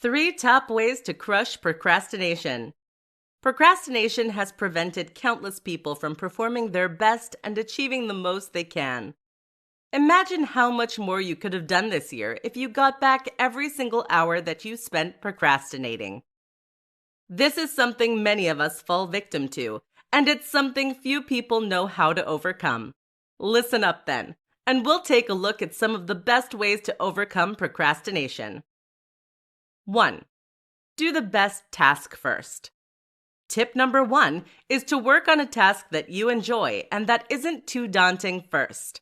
3 top ways to crush procrastination. Procrastination has prevented countless people from performing their best and achieving the most they can. Imagine how much more you could have done this year if you got back every single hour that you spent procrastinating. This is something many of us fall victim to, and it's something few people know how to overcome. Listen up then, and we'll take a look at some of the best ways to overcome procrastination. 1. Do the best task first. Tip number 1 is to work on a task that you enjoy and that isn't too daunting first.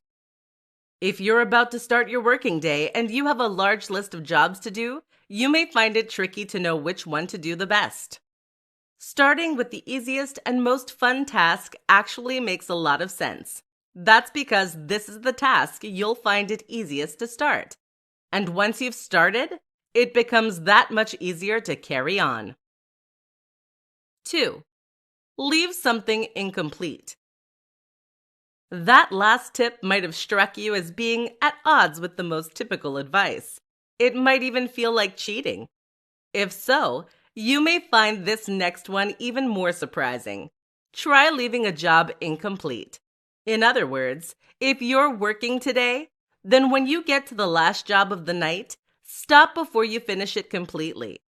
If you're about to start your working day and you have a large list of jobs to do, you may find it tricky to know which one to do the best. Starting with the easiest and most fun task actually makes a lot of sense. That's because this is the task you'll find it easiest to start. And once you've started, it becomes that much easier to carry on. 2. Leave something incomplete. That last tip might have struck you as being at odds with the most typical advice. It might even feel like cheating. If so, you may find this next one even more surprising. Try leaving a job incomplete. In other words, if you're working today, then when you get to the last job of the night, stop before you finish it completely.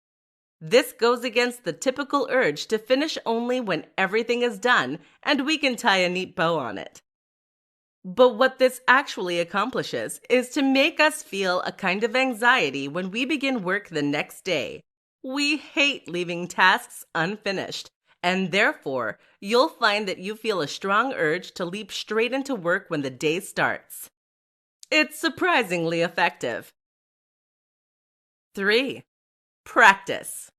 This goes against the typical urge to finish only when everything is done and we can tie a neat bow on it. But what this actually accomplishes is to make us feel a kind of anxiety when we begin work the next day. We hate leaving tasks unfinished, and therefore, you'll find that you feel a strong urge to leap straight into work when the day starts. It's surprisingly effective. 3. Practice.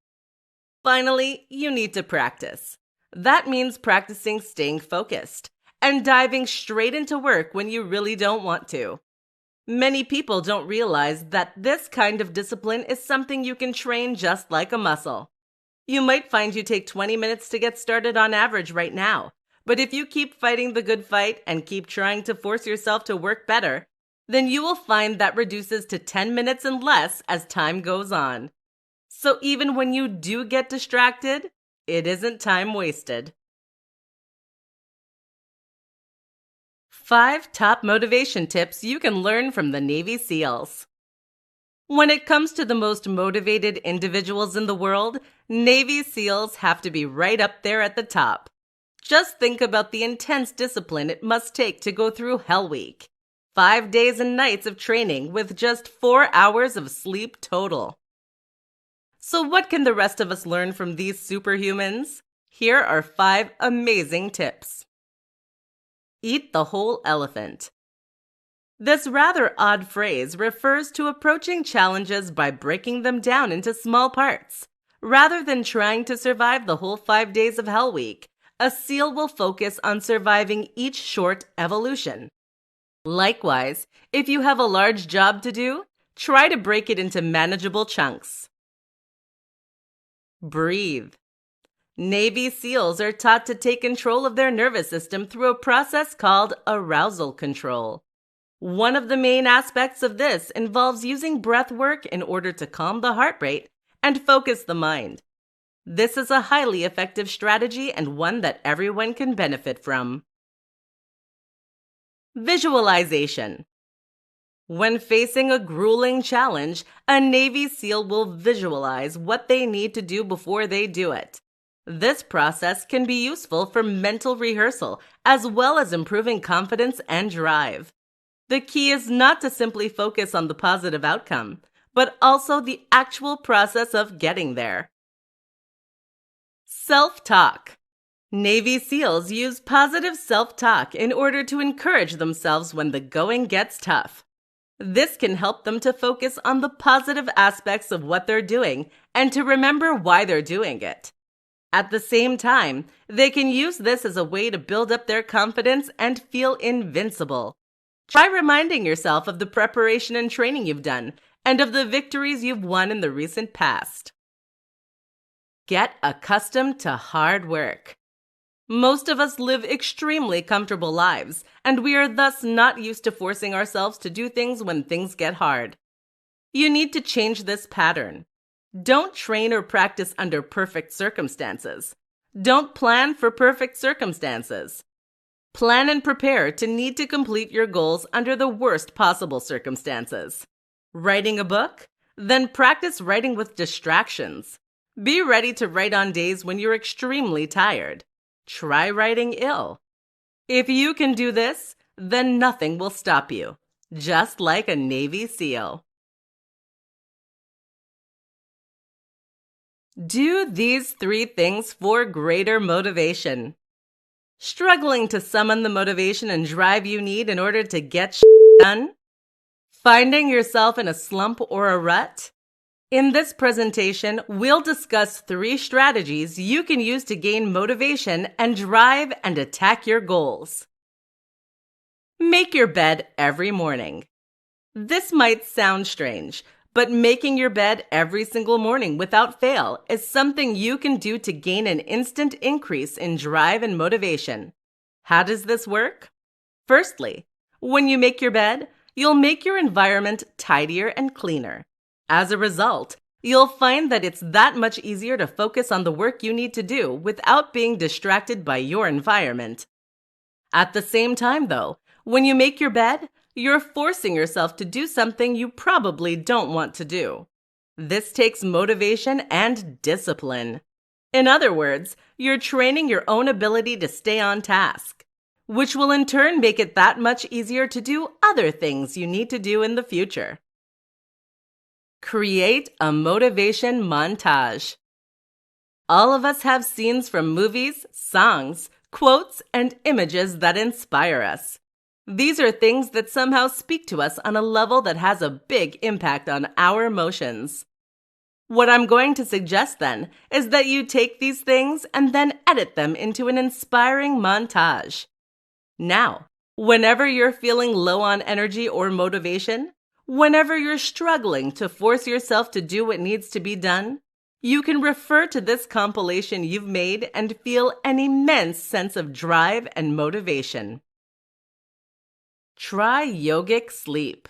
Finally, you need to practice. That means practicing staying focused and diving straight into work when you really don't want to. Many people don't realize that this kind of discipline is something you can train just like a muscle. You might find you take 20 minutes to get started on average right now, but if you keep fighting the good fight and keep trying to force yourself to work better, then you will find that reduces to 10 minutes and less as time goes on. So even when you do get distracted, it isn't time wasted. 5 top motivation tips you can learn from the Navy SEALs. When it comes to the most motivated individuals in the world, Navy SEALs have to be right up there at the top. Just think about the intense discipline it must take to go through Hell Week. 5 days and nights of training with just 4 hours of sleep total. So what can the rest of us learn from these superhumans? Here are 5 amazing tips. Eat the whole elephant. This rather odd phrase refers to approaching challenges by breaking them down into small parts. Rather than trying to survive the whole 5 days of Hell Week, a SEAL will focus on surviving each short evolution. Likewise, if you have a large job to do, try to break it into manageable chunks. Breathe. Navy SEALs are taught to take control of their nervous system through a process called arousal control. One of the main aspects of this involves using breath work in order to calm the heart rate and focus the mind. This is a highly effective strategy and one that everyone can benefit from. Visualization. When facing a grueling challenge, a Navy SEAL will visualize what they need to do before they do it. This process can be useful for mental rehearsal as well as improving confidence and drive. The key is not to simply focus on the positive outcome, but also the actual process of getting there. Self-talk. Navy SEALs use positive self-talk in order to encourage themselves when the going gets tough. This can help them to focus on the positive aspects of what they're doing and to remember why they're doing it. At the same time, they can use this as a way to build up their confidence and feel invincible. Try reminding yourself of the preparation and training you've done and of the victories you've won in the recent past. Get accustomed to hard work. Most of us live extremely comfortable lives, and we are thus not used to forcing ourselves to do things when things get hard. You need to change this pattern. Don't train or practice under perfect circumstances. Don't plan for perfect circumstances. Plan and prepare to need to complete your goals under the worst possible circumstances. Writing a book? Then practice writing with distractions. Be ready to write on days when you're extremely tired. Try writing ill. If you can do this, then nothing will stop you, just like a Navy SEAL. Do these 3 things for greater motivation. Struggling to summon the motivation and drive you need in order to get done? Finding yourself in a slump or a rut? In this presentation, we'll discuss 3 strategies you can use to gain motivation and drive and attack your goals. Make your bed every morning. This might sound strange, but making your bed every single morning without fail is something you can do to gain an instant increase in drive and motivation. How does this work? Firstly, when you make your bed, you'll make your environment tidier and cleaner. As a result, you'll find that it's that much easier to focus on the work you need to do without being distracted by your environment. At the same time, though, when you make your bed, you're forcing yourself to do something you probably don't want to do. This takes motivation and discipline. In other words, you're training your own ability to stay on task, which will in turn make it that much easier to do other things you need to do in the future. Create a motivation montage. All of us have scenes from movies, songs, quotes, and images that inspire us. These are things that somehow speak to us on a level that has a big impact on our emotions. What I'm going to suggest then is that you take these things and then edit them into an inspiring montage. Now, whenever you're feeling low on energy or motivation, whenever you're struggling to force yourself to do what needs to be done, you can refer to this compilation you've made and feel an immense sense of drive and motivation. Try yogic sleep.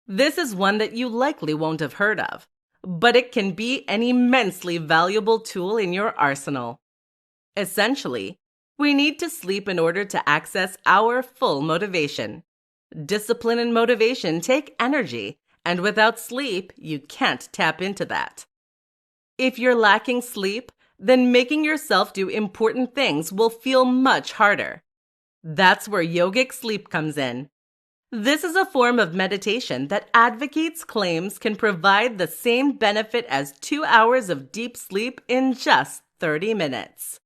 This is one that you likely won't have heard of, but it can be an immensely valuable tool in your arsenal. Essentially, we need to sleep in order to access our full motivation. Discipline and motivation take energy, and without sleep, you can't tap into that. If you're lacking sleep, then making yourself do important things will feel much harder. That's where yogic sleep comes in. This is a form of meditation that advocates claims can provide the same benefit as 2 hours of deep sleep in just 30 minutes.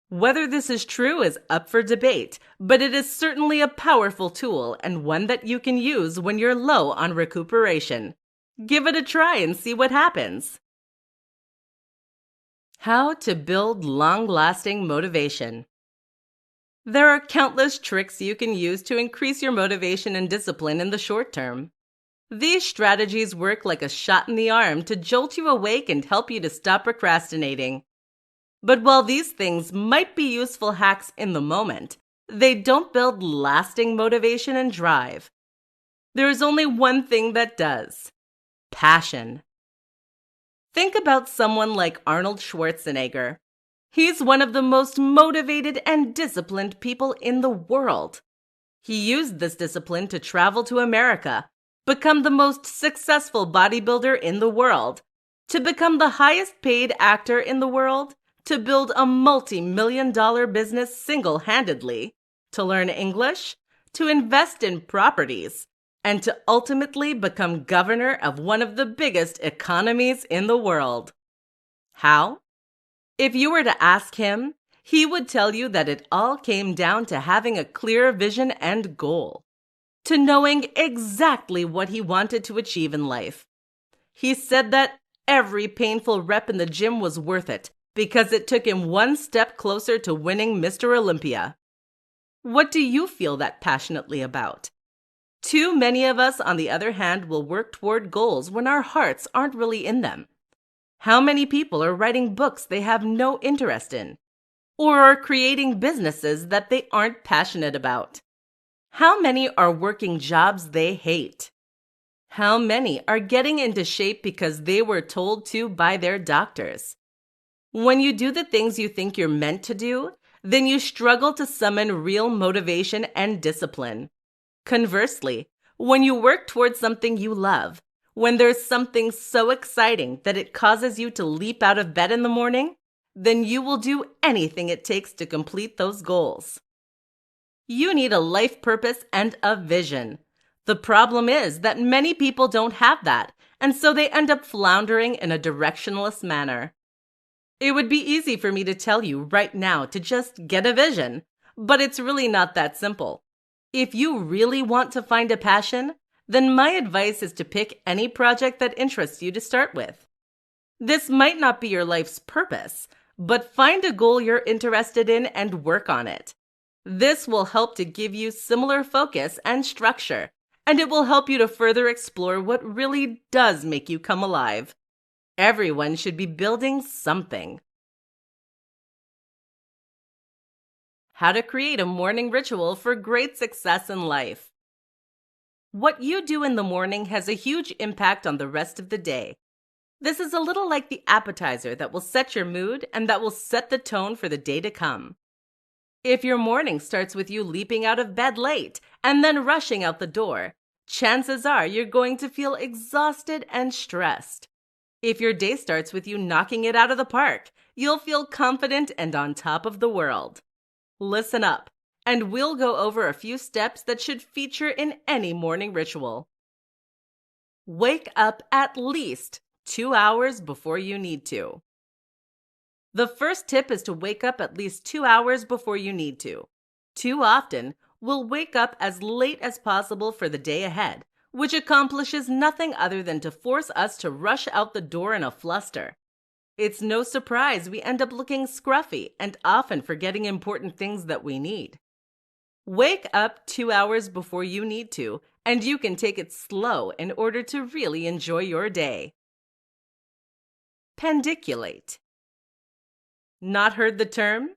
Whether this is true is up for debate, but it is certainly a powerful tool and one that you can use when you're low on recuperation. Give it a try and see what happens. How to build long-lasting motivation. There are countless tricks you can use to increase your motivation and discipline in the short term. These strategies work like a shot in the arm to jolt you awake and help you to stop procrastinating. But while these things might be useful hacks in the moment, they don't build lasting motivation and drive. There is only one thing that does: passion. Think about someone like Arnold Schwarzenegger. He's one of the most motivated and disciplined people in the world. He used this discipline to travel to America, become the most successful bodybuilder in the world, to become the highest paid actor in the world, to build a multi-million-dollar business single-handedly, to learn English, to invest in properties, and to ultimately become governor of one of the biggest economies in the world. How? If you were to ask him, he would tell you that it all came down to having a clear vision and goal, to knowing exactly what he wanted to achieve in life. He said that every painful rep in the gym was worth it because it took him one step closer to winning Mr. Olympia. What do you feel that passionately about? Too many of us, on the other hand, will work toward goals when our hearts aren't really in them. How many people are writing books they have no interest in, or are creating businesses that they aren't passionate about? How many are working jobs they hate? How many are getting into shape because they were told to by their doctors? When you do the things you think you're meant to do, then you struggle to summon real motivation and discipline. Conversely, when you work towards something you love, when there's something so exciting that it causes you to leap out of bed in the morning, then you will do anything it takes to complete those goals. You need a life purpose and a vision. The problem is that many people don't have that, and so they end up floundering in a directionless manner. It would be easy for me to tell you right now to just get a vision, but it's really not that simple. If you really want to find a passion, then my advice is to pick any project that interests you to start with. This might not be your life's purpose, but find a goal you're interested in and work on it. This will help to give you similar focus and structure, and it will help you to further explore what really does make you come alive. Everyone should be building something. How to create a morning ritual for great success in life. What you do in the morning has a huge impact on the rest of the day. This is a little like the appetizer that will set your mood and that will set the tone for the day to come. If your morning starts with you leaping out of bed late and then rushing out the door, chances are you're going to feel exhausted and stressed. If your day starts with you knocking it out of the park, you'll feel confident and on top of the world. Listen up, and we'll go over a few steps that should feature in any morning ritual. Wake up at least 2 hours before you need to. The first tip is to wake up at least 2 hours before you need to. Too often, we'll wake up as late as possible for the day ahead, which accomplishes nothing other than to force us to rush out the door in a fluster. It's no surprise we end up looking scruffy and often forgetting important things that we need. Wake up 2 hours before you need to, and you can take it slow in order to really enjoy your day. Pandiculate. Not heard the term?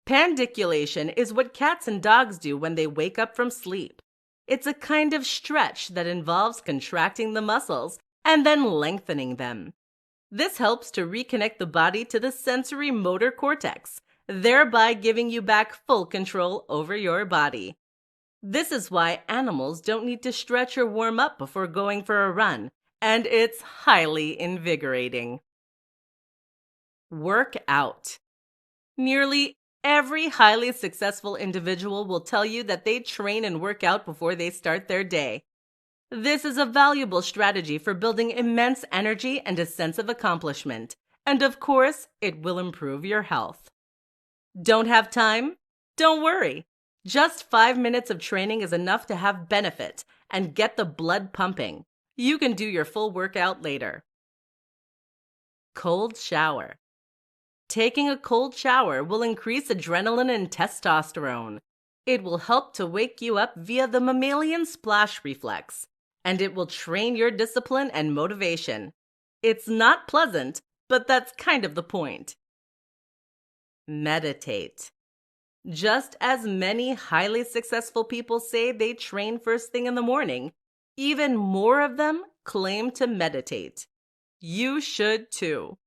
Pandiculation is what cats and dogs do when they wake up from sleep. It's a kind of stretch that involves contracting the muscles and then lengthening them. This helps to reconnect the body to the sensory motor cortex, thereby giving you back full control over your body. This is why animals don't need to stretch or warm up before going for a run, and it's highly invigorating. Work out. Nearly every highly successful individual will tell you that they train and work out before they start their day. This is a valuable strategy for building immense energy and a sense of accomplishment, and of course, it will improve your health. Don't have time? Don't worry. Just 5 minutes of training is enough to have benefit and get the blood pumping. You can do your full workout later. Cold shower. Taking a cold shower will increase adrenaline and testosterone. It will help to wake you up via the mammalian splash reflex, and it will train your discipline and motivation. It's not pleasant, but that's kind of the point. Meditate. Just as many highly successful people say they train first thing in the morning, even more of them claim to meditate. You should too.